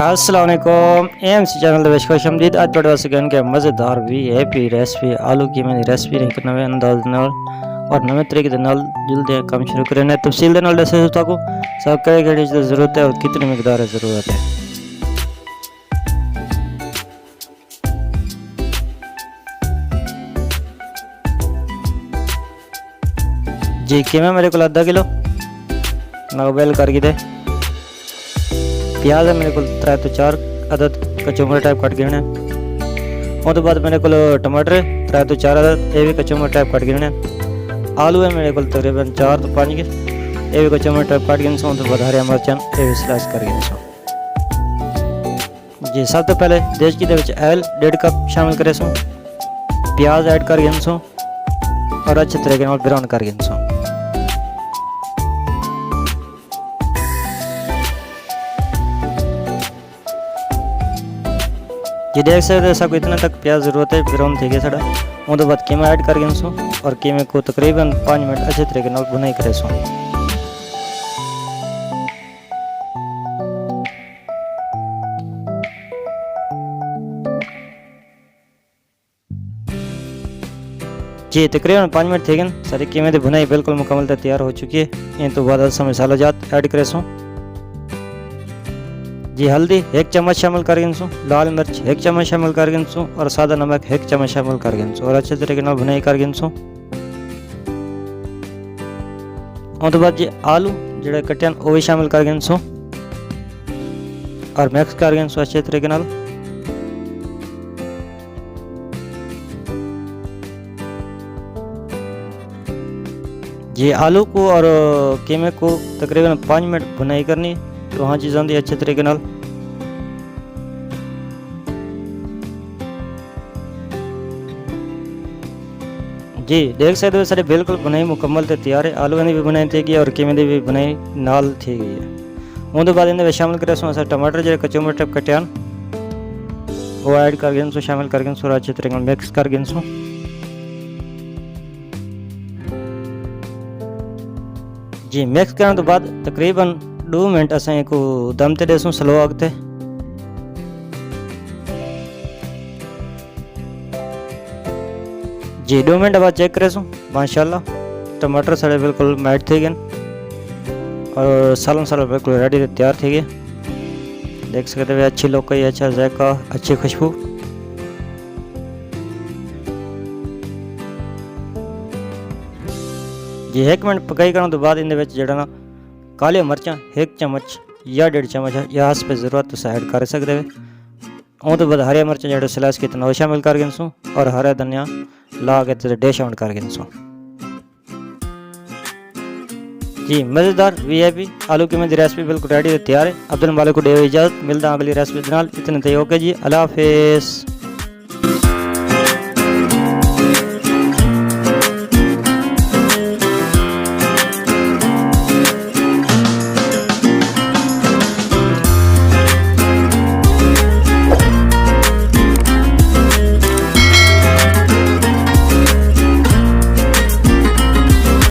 अस्सलाम वालेकुम MC channel ਦੇ खुशआमदीद। ਅੱਜ ਤੁਹਾਡੇ ਵਾਸਤੇ ਕਹਿਣ ਕਿ ਮਜ਼ੇਦਾਰ ਵੀਆਈਪੀ ਰੈਸਪੀ ਆਲੂ की मैं ਰੈਸਪੀ ਇੱਕ ਨਵੇਂ ਅੰਦਾਜ਼ ਨਾਲ और नवे तरीके के नाल जल्दी काम शुरू करें ने तफसील दे नाल दसे ताको सब कई घड़ी की ज़रूरत है और कितनी मिकदार ज़रूरत है। जी कि मेरे को आधा किलो मैं बॉयल करके दे प्याज है मेरे को 3 तो 4 अदद कचुम्बर टाइप कट गिरने। उस तो बाद मेरे को टमाटर 3 तो 4 अदद ये भी कचुम्बर टाइप कट गिरने। आलू है मेरे को तकरीबन 4 तो 5 के ये भी कचुम्बर टाइप कट गिन सो। तो बाद हरिया मिर्चन ये भी स्लाइस कर गिन सो। जी सब तो पहले देश की ऑयल 1.5 कप शामिल करे सो। प्याज ऐड कर गिन सो और अच्छे तरीके से ब्राउन कर गिन सो। जी देख सकते सबको इतना तक प्याज ज़रूरत है ब्राउन थी गया साढ़ा। उस तो बाद कीमा ऐड कर सो और कीमे को तकरीबन 5 मिनट अच्छे तरीके से भुनाई करे सो। जी तकरीबन 5 मिनट थे गए सारी कीमे की भुनाई बिल्कुल मुकम्मल तैयार हो चुकी है। इन तो बाद असम मसाला जात ऐड करे सो। जी हल्दी 1 चम्मच शामिल कर सो, लाल मिर्च 1 चम्मच शामिल कर सो और सादा नमक 1 चम्मच शामिल कर सो और अच्छे तरीके से भुनाई कर सो। उस बाद जी आलू जोड़े कटे वो भी शामिल कर सो और मिक्स कर सो अच्छे तरीके नाल। जी आलू को और कीमे को तकरीबन 5 मिनट भुनाई करनी तो हाँ चीज़ों की अच्छे तरीके नाल। जी देख सकते हो सारे बिल्कुल बुनाई मुकम्मल तैयार है। आलू की भी बुनाई थी गई और कीमे की भी बुनाई नाल थी गई है। उस बाद इन्हें शामिल करे सो अस टमाटर जो कचुम्बर टाइप कटियान वो ऐड कर सो शामिल कर सो और अच्छे तरीके मिक्स कर सो। जी मिक्स करने तो बाद तकरीबन 2 मिनट अस को दम ते देसूँ स्लो आग ते। जी 2 मिनट बाद चेक करे सो माशाल्लाह टमाटर साढ़े बिल्कुल मैट थे गए और सालन साल बिल्कुल रेडी तैयार थे गए। देख सकते हैं अच्छी लोकई अच्छा जायका अच्छी खुशबू। जी 1 मिनट पकाई करने तो बाद इन जोड़ा ना काली मिर्चा 1 चम्मच या 1.5 चम्मच या हस पे ज़रूरत तो ऐड कर सकते हैं। उस तो बाद हरिया मिर्चा जो स्लाइस किए वो शामिल कर सो और हरा धनिया ला के डिश ऑन कर सो। जी मज़ेदार वीआईपी आलू की मेरी रेसिपी बिल्कुल रेडी तैयार है। अब्दुल मालिक को दे इजाज़त मिलता अगली रेसिपी इतने तय ओके जी अल्लाह हाफिज़।